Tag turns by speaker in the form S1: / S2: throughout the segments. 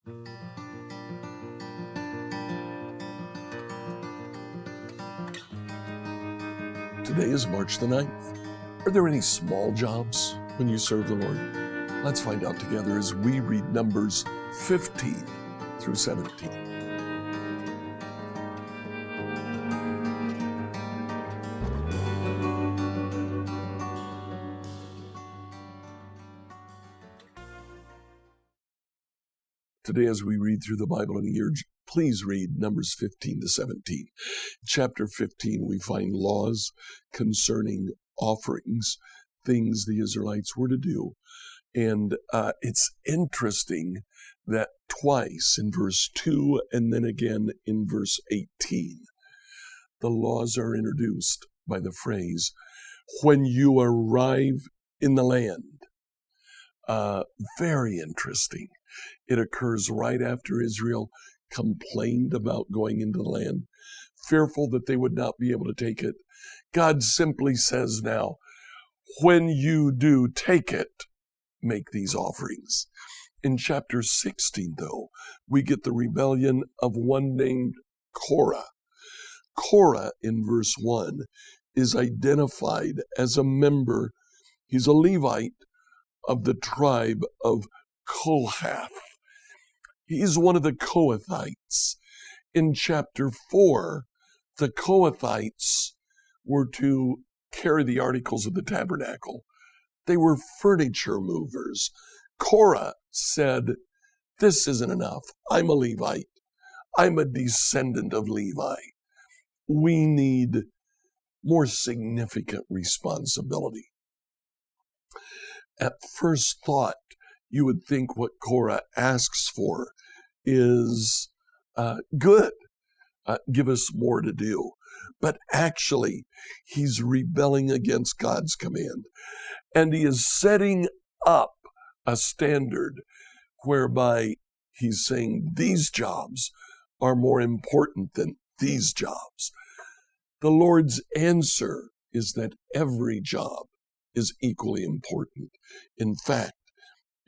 S1: Today is March the 9th. Are there any small jobs when you serve the Lord? Let's find out together as we read Numbers 15 through 17. Today, as we read through the Bible in a year, please read Numbers 15 to 17. Chapter 15, we find laws concerning offerings, things the Israelites were to do. And it's interesting that twice in verse 2 and then again in verse 18, the laws are introduced by the phrase, when you arrive in the land. Very interesting. It occurs right after Israel complained about going into the land, fearful that they would not be able to take it. God simply says now, when you do take it, make these offerings. In chapter 16, though, we get the rebellion of one named Korah. Korah, in verse 1, is identified as a member. He's a Levite of the tribe of Kohath. He's one of the Kohathites. In chapter 4, the Kohathites were to carry the articles of the tabernacle. They were furniture movers. Korah said, this isn't enough. I'm a Levite. I'm a descendant of Levi. We need more significant responsibility. At first thought, you would think what Korah asks for is good. Give us more to do. But actually, he's rebelling against God's command. And he is setting up a standard whereby he's saying these jobs are more important than these jobs. The Lord's answer is that every job is equally important. In fact,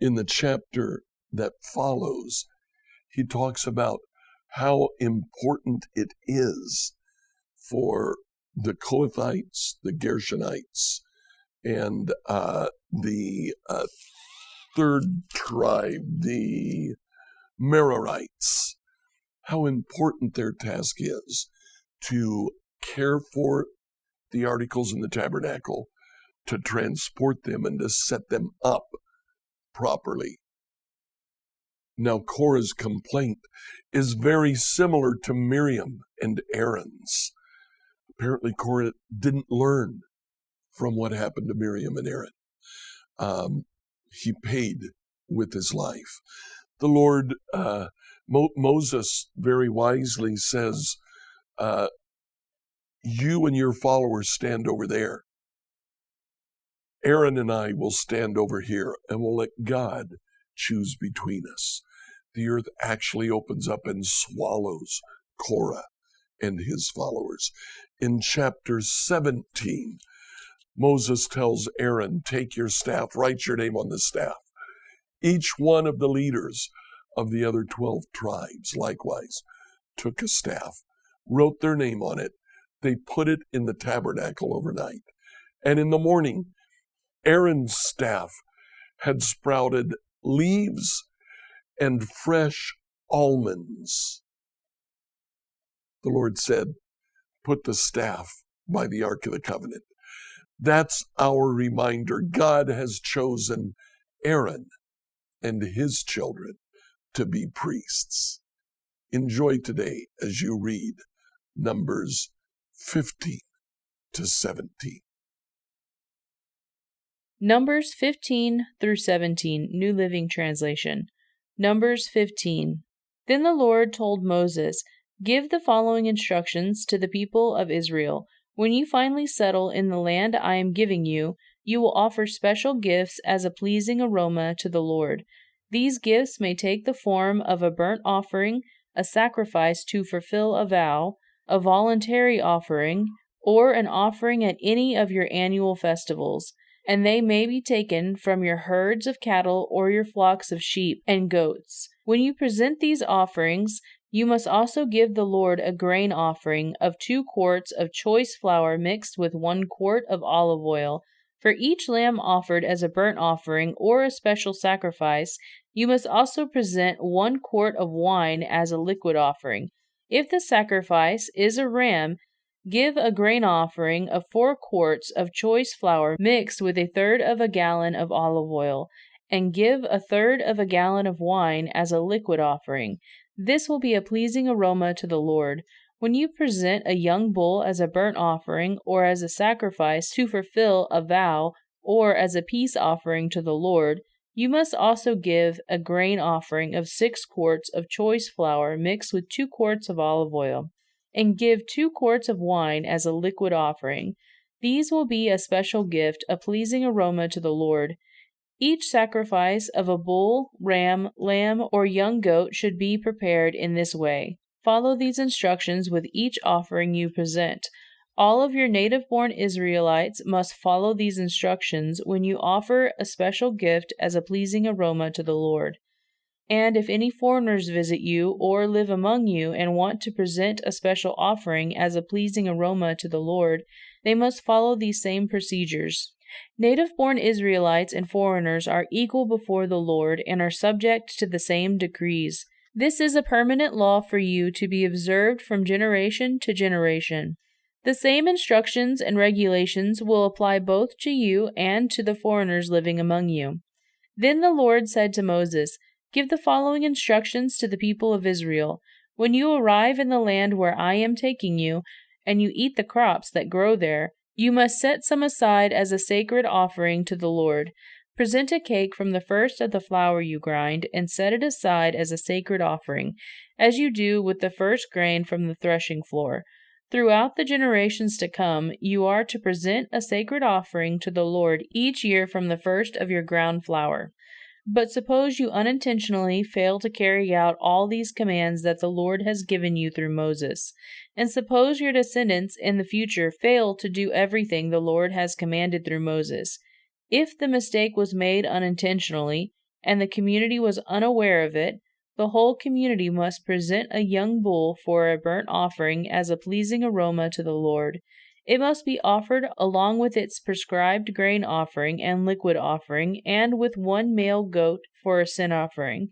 S1: in the chapter that follows, he talks about how important it is for the Kohathites, the Gershonites, and the third tribe, the Merarites, how important their task is to care for the articles in the tabernacle, to transport them and to set them up properly. Now, Korah's complaint is very similar to Miriam and Aaron's. Apparently, Korah didn't learn from what happened to Miriam and Aaron. He paid with his life. The Lord, Moses very wisely says, you and your followers stand over there. Aaron and I will stand over here, and we'll let God choose between us. The earth actually opens up and swallows Korah and his followers. In chapter 17, Moses tells Aaron, take your staff, write your name on the staff. Each one of the leaders of the other 12 tribes likewise took a staff, wrote their name on it. They put it in the tabernacle overnight. And in the morning, Aaron's staff had sprouted leaves and fresh almonds. The Lord said, put the staff by the Ark of the Covenant. That's our reminder. God has chosen Aaron and his children to be priests. Enjoy today as you read Numbers 15 to 17.
S2: Numbers 15 through 17, New Living Translation. Numbers 15. Then the Lord told Moses, give the following instructions to the people of Israel. When you finally settle in the land I am giving you, you will offer special gifts as a pleasing aroma to the Lord. These gifts may take the form of a burnt offering, a sacrifice to fulfill a vow, a voluntary offering, or an offering at any of your annual festivals. And they may be taken from your herds of cattle or your flocks of sheep and goats. When you present these offerings, you must also give the Lord a grain offering of 2 quarts of choice flour mixed with 1 quart of olive oil. For each lamb offered as a burnt offering or a special sacrifice, you must also present 1 quart of wine as a liquid offering. If the sacrifice is a ram, give a grain offering of 4 quarts of choice flour mixed with 1/3 of a gallon of olive oil, and give 1/3 of a gallon of wine as a liquid offering. This will be a pleasing aroma to the Lord. When you present a young bull as a burnt offering or as a sacrifice to fulfill a vow or as a peace offering to the Lord, you must also give a grain offering of 6 quarts of choice flour mixed with 2 quarts of olive oil, and give 2 quarts of wine as a liquid offering. These will be a special gift, a pleasing aroma to the Lord. Each sacrifice of a bull, ram, lamb, or young goat should be prepared in this way. Follow these instructions with each offering you present. All of your native-born Israelites must follow these instructions when you offer a special gift as a pleasing aroma to the Lord. And if any foreigners visit you or live among you and want to present a special offering as a pleasing aroma to the Lord, they must follow these same procedures. Native-born Israelites and foreigners are equal before the Lord and are subject to the same decrees. This is a permanent law for you to be observed from generation to generation. The same instructions and regulations will apply both to you and to the foreigners living among you. Then the Lord said to Moses, "Give the following instructions to the people of Israel. When you arrive in the land where I am taking you, and you eat the crops that grow there, you must set some aside as a sacred offering to the Lord. Present a cake from the first of the flour you grind, and set it aside as a sacred offering, as you do with the first grain from the threshing floor. Throughout the generations to come, you are to present a sacred offering to the Lord each year from the first of your ground flour. But suppose you unintentionally fail to carry out all these commands that the Lord has given you through Moses, and suppose your descendants in the future fail to do everything the Lord has commanded through Moses. If the mistake was made unintentionally, and the community was unaware of it, the whole community must present a young bull for a burnt offering as a pleasing aroma to the Lord. It must be offered along with its prescribed grain offering and liquid offering, and with 1 male goat for a sin offering.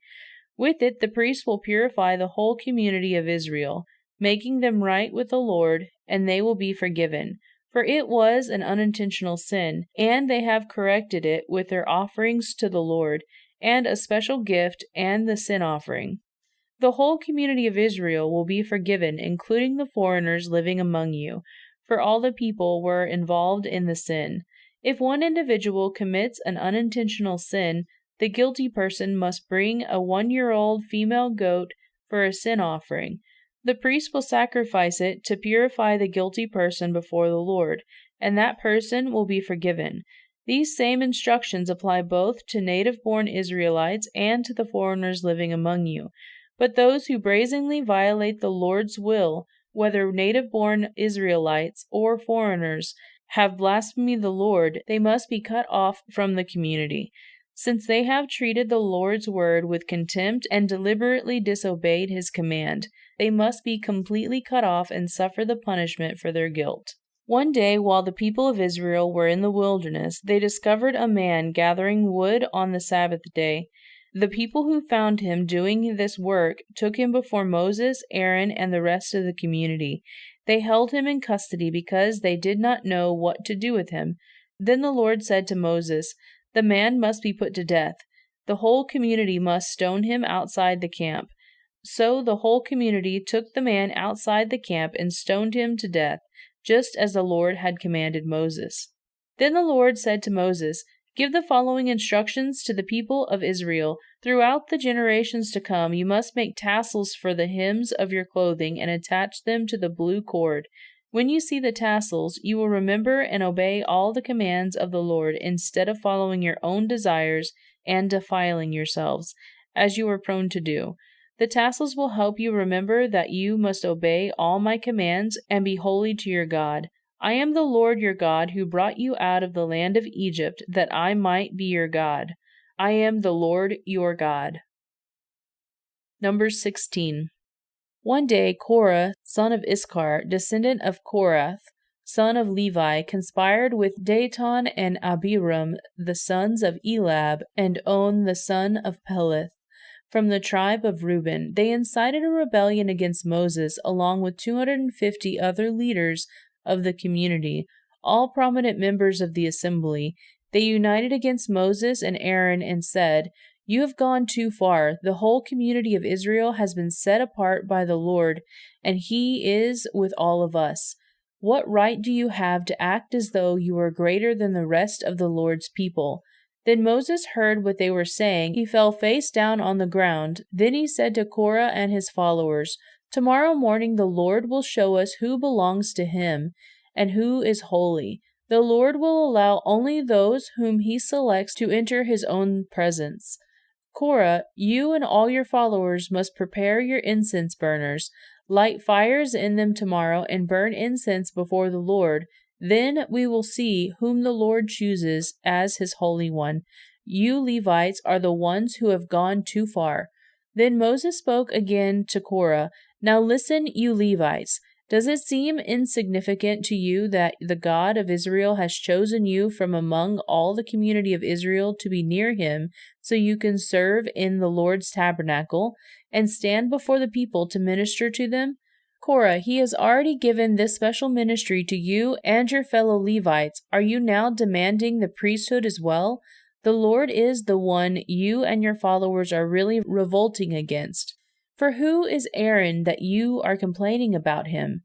S2: With it, the priest will purify the whole community of Israel, making them right with the Lord, and they will be forgiven. For it was an unintentional sin, and they have corrected it with their offerings to the Lord, and a special gift and the sin offering. The whole community of Israel will be forgiven, including the foreigners living among you, for all the people were involved in the sin. If one individual commits an unintentional sin, the guilty person must bring a 1-year-old female goat for a sin offering. The priest will sacrifice it to purify the guilty person before the Lord, and that person will be forgiven. These same instructions apply both to native-born Israelites and to the foreigners living among you. But those who brazenly violate the Lord's will, whether native-born Israelites or foreigners, have blasphemed the Lord, they must be cut off from the community. Since they have treated the Lord's word with contempt and deliberately disobeyed his command, they must be completely cut off and suffer the punishment for their guilt. One day, while the people of Israel were in the wilderness, they discovered a man gathering wood on the Sabbath day. The people who found him doing this work took him before Moses, Aaron, and the rest of the community. They held him in custody because they did not know what to do with him. Then the Lord said to Moses, "The man must be put to death. The whole community must stone him outside the camp." So the whole community took the man outside the camp and stoned him to death, just as the Lord had commanded Moses. Then the Lord said to Moses, "Give the following instructions to the people of Israel. Throughout the generations to come, you must make tassels for the hems of your clothing and attach them to the blue cord. When you see the tassels, you will remember and obey all the commands of the Lord instead of following your own desires and defiling yourselves, as you are prone to do. The tassels will help you remember that you must obey all my commands and be holy to your God. I am the Lord your God who brought you out of the land of Egypt, that I might be your God. I am the Lord your God." Numbers 16. One day Korah, son of Issachar, descendant of Korath, son of Levi, conspired with Dathan and Abiram, the sons of Elab, and On, the son of Peleth, from the tribe of Reuben. They incited a rebellion against Moses, along with 250 other leaders of the community, all prominent members of the assembly. They united against Moses and Aaron and said, "You have gone too far. The whole community of Israel has been set apart by the Lord, and He is with all of us. What right do you have to act as though you were greater than the rest of the Lord's people?" Then Moses heard what they were saying. He fell face down on the ground. Then he said to Korah and his followers, "Tomorrow morning the Lord will show us who belongs to Him and who is holy. The Lord will allow only those whom He selects to enter His own presence. Korah, you and all your followers must prepare your incense burners. Light fires in them tomorrow and burn incense before the Lord. Then we will see whom the Lord chooses as His Holy One. You Levites are the ones who have gone too far." Then Moses spoke again to Korah, "Now listen, you Levites. Does it seem insignificant to you that the God of Israel has chosen you from among all the community of Israel to be near Him, so you can serve in the Lord's tabernacle and stand before the people to minister to them? Korah, He has already given this special ministry to you and your fellow Levites. Are you now demanding the priesthood as well? The Lord is the one you and your followers are really revolting against. For who is Aaron that you are complaining about him?"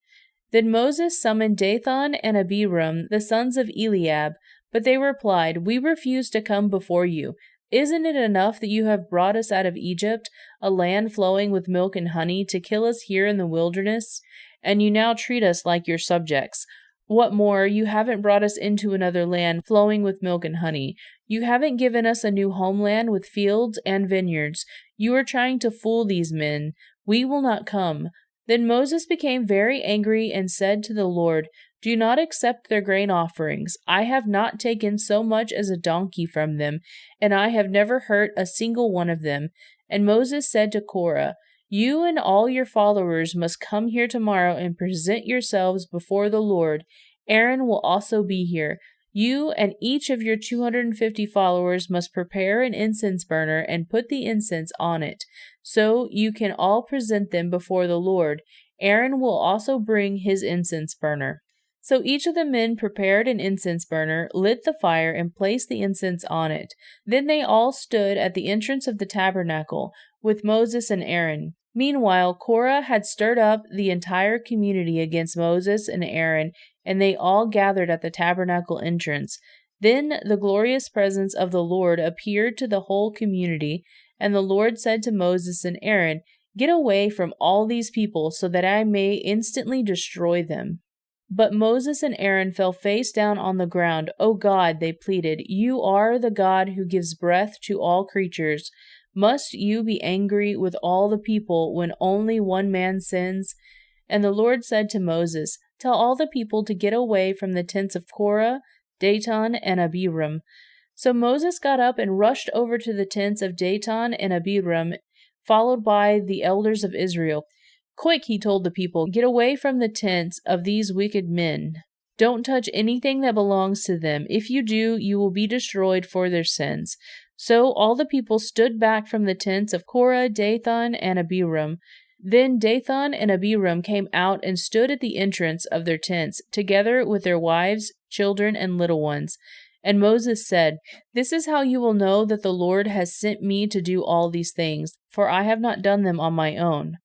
S2: Then Moses summoned Dathan and Abiram, the sons of Eliab, but they replied, "We refuse to come before you. Isn't it enough that you have brought us out of Egypt, a land flowing with milk and honey, to kill us here in the wilderness? And you now treat us like your subjects. What more, you haven't brought us into another land flowing with milk and honey. You haven't given us a new homeland with fields and vineyards. You are trying to fool these men. We will not come." Then Moses became very angry and said to the Lord, "Do not accept their grain offerings. I have not taken so much as a donkey from them, and I have never hurt a single one of them." And Moses said to Korah, "You and all your followers must come here tomorrow and present yourselves before the Lord. Aaron will also be here. You and each of your 250 followers must prepare an incense burner and put the incense on it, so you can all present them before the Lord. Aaron will also bring his incense burner." So each of the men prepared an incense burner, lit the fire, and placed the incense on it. Then they all stood at the entrance of the tabernacle with Moses and Aaron. Meanwhile, Korah had stirred up the entire community against Moses and Aaron, and they all gathered at the tabernacle entrance. Then the glorious presence of the Lord appeared to the whole community, and the Lord said to Moses and Aaron, "Get away from all these people so that I may instantly destroy them." But Moses and Aaron fell face down on the ground. "O God," they pleaded, "you are the God who gives breath to all creatures. Must you be angry with all the people when only one man sins?" And the Lord said to Moses, "Tell all the people to get away from the tents of Korah, Dathan, and Abiram." So Moses got up and rushed over to the tents of Dathan and Abiram, followed by the elders of Israel. "Quick," he told the people, "get away from the tents of these wicked men. Don't touch anything that belongs to them. If you do, you will be destroyed for their sins." So all the people stood back from the tents of Korah, Dathan, and Abiram. Then Dathan and Abiram came out and stood at the entrance of their tents, together with their wives, children, and little ones. And Moses said, "This is how you will know that the Lord has sent me to do all these things, for I have not done them on my own.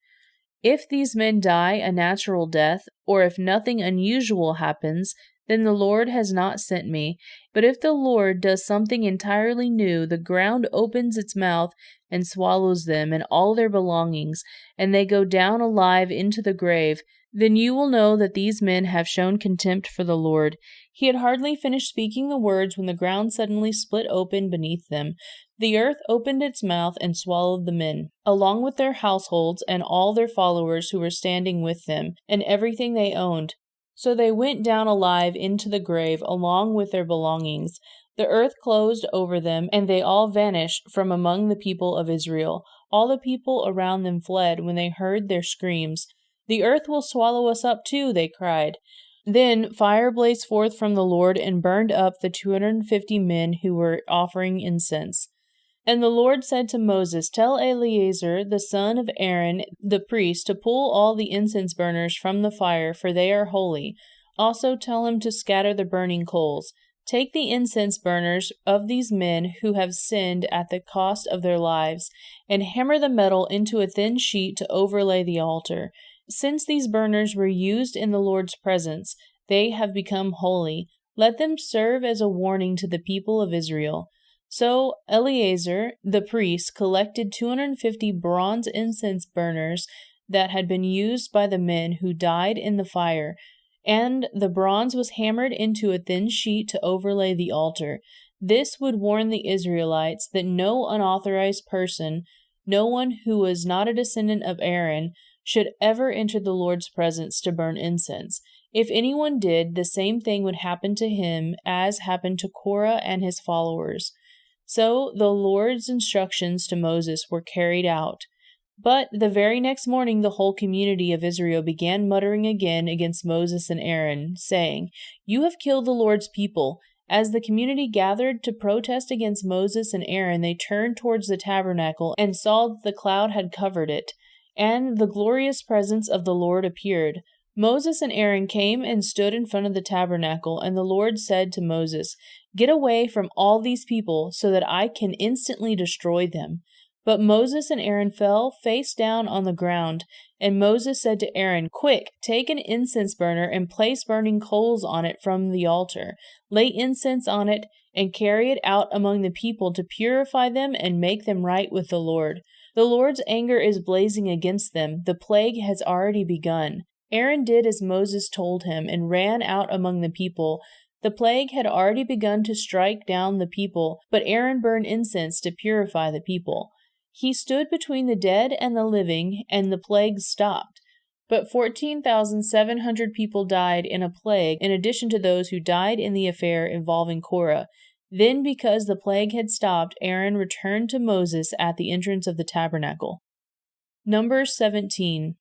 S2: If these men die a natural death, or if nothing unusual happens, then the Lord has not sent me. But if the Lord does something entirely new, the ground opens its mouth and swallows them and all their belongings, and they go down alive into the grave, then you will know that these men have shown contempt for the Lord." He had hardly finished speaking the words when the ground suddenly split open beneath them. The earth opened its mouth and swallowed the men, along with their households and all their followers who were standing with them, and everything they owned. So they went down alive into the grave, along with their belongings. The earth closed over them, and they all vanished from among the people of Israel. All the people around them fled when they heard their screams. "The earth will swallow us up too," they cried. Then fire blazed forth from the Lord and burned up the 250 men who were offering incense. And the Lord said to Moses, "Tell Eleazar, the son of Aaron, the priest, to pull all the incense burners from the fire, for they are holy. Also tell him to scatter the burning coals. Take the incense burners of these men who have sinned at the cost of their lives, and hammer the metal into a thin sheet to overlay the altar. Since these burners were used in the Lord's presence, they have become holy. Let them serve as a warning to the people of Israel." So Eleazar, the priest, collected 250 bronze incense burners that had been used by the men who died in the fire, and the bronze was hammered into a thin sheet to overlay the altar. This would warn the Israelites that no unauthorized person, no one who was not a descendant of Aaron, should ever enter the Lord's presence to burn incense. If anyone did, the same thing would happen to him as happened to Korah and his followers. So the Lord's instructions to Moses were carried out. But the very next morning the whole community of Israel began muttering again against Moses and Aaron, saying, "You have killed the Lord's people." As the community gathered to protest against Moses and Aaron, they turned towards the tabernacle and saw that the cloud had covered it, and the glorious presence of the Lord appeared. Moses and Aaron came and stood in front of the tabernacle, and the Lord said to Moses, "Get away from all these people so that I can instantly destroy them." But Moses and Aaron fell face down on the ground, and Moses said to Aaron, "Quick, take an incense burner and place burning coals on it from the altar. Lay incense on it and carry it out among the people to purify them and make them right with the Lord. The Lord's anger is blazing against them. The plague has already begun." Aaron did as Moses told him and ran out among the people. The plague had already begun to strike down the people, but Aaron burned incense to purify the people. He stood between the dead and the living, and the plague stopped. But 14,700 people died in a plague, in addition to those who died in the affair involving Korah. Then, because the plague had stopped, Aaron returned to Moses at the entrance of the tabernacle. Numbers 17.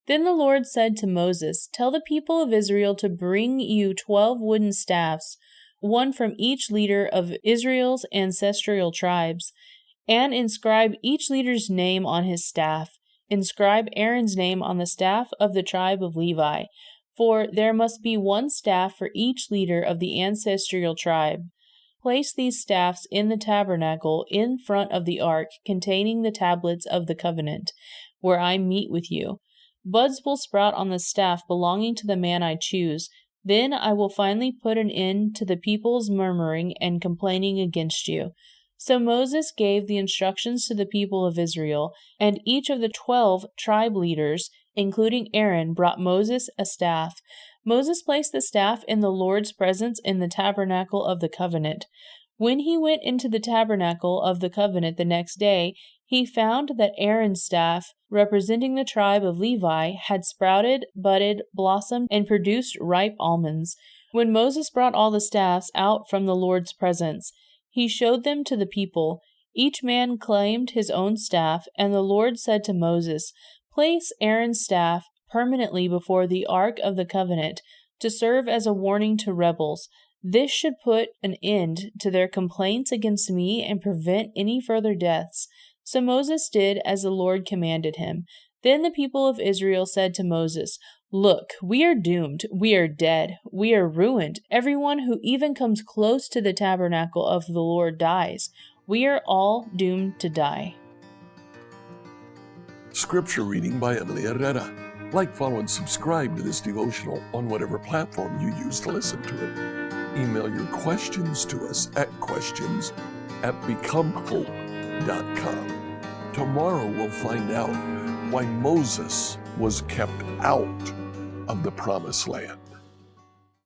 S2: Then the Lord said to Moses, "Tell the people of Israel to bring you 12 wooden staffs, one from each leader of Israel's ancestral tribes, and inscribe each leader's name on his staff. Inscribe Aaron's name on the staff of the tribe of Levi, for there must be one staff for each leader of the ancestral tribe. Place these staffs in the tabernacle in front of the ark containing the tablets of the covenant, where I meet with you. Buds will sprout on the staff belonging to the man I choose. Then I will finally put an end to the people's murmuring and complaining against you." So Moses gave the instructions to the people of Israel, and each of the 12 tribe leaders, including Aaron, brought Moses a staff. Moses placed the staff in the Lord's presence in the tabernacle of the covenant. When he went into the tabernacle of the covenant the next day, he found that Aaron's staff, representing the tribe of Levi, had sprouted, budded, blossomed, and produced ripe almonds. When Moses brought all the staffs out from the Lord's presence, he showed them to the people. Each man claimed his own staff, and the Lord said to Moses, "Place Aaron's staff permanently before the ark of the covenant to serve as a warning to rebels. This should put an end to their complaints against me and prevent any further deaths." So Moses did as the Lord commanded him. Then the people of Israel said to Moses, "Look, we are doomed. We are dead. We are ruined. Everyone who even comes close to the tabernacle of the Lord dies. We are all doomed to die."
S1: Scripture reading by Emily Herrera. Like, follow, and subscribe to this devotional on whatever platform you use to listen to it. Email your questions to us at questions@becomehope.com. Tomorrow we'll find out why Moses was kept out of the Promised Land.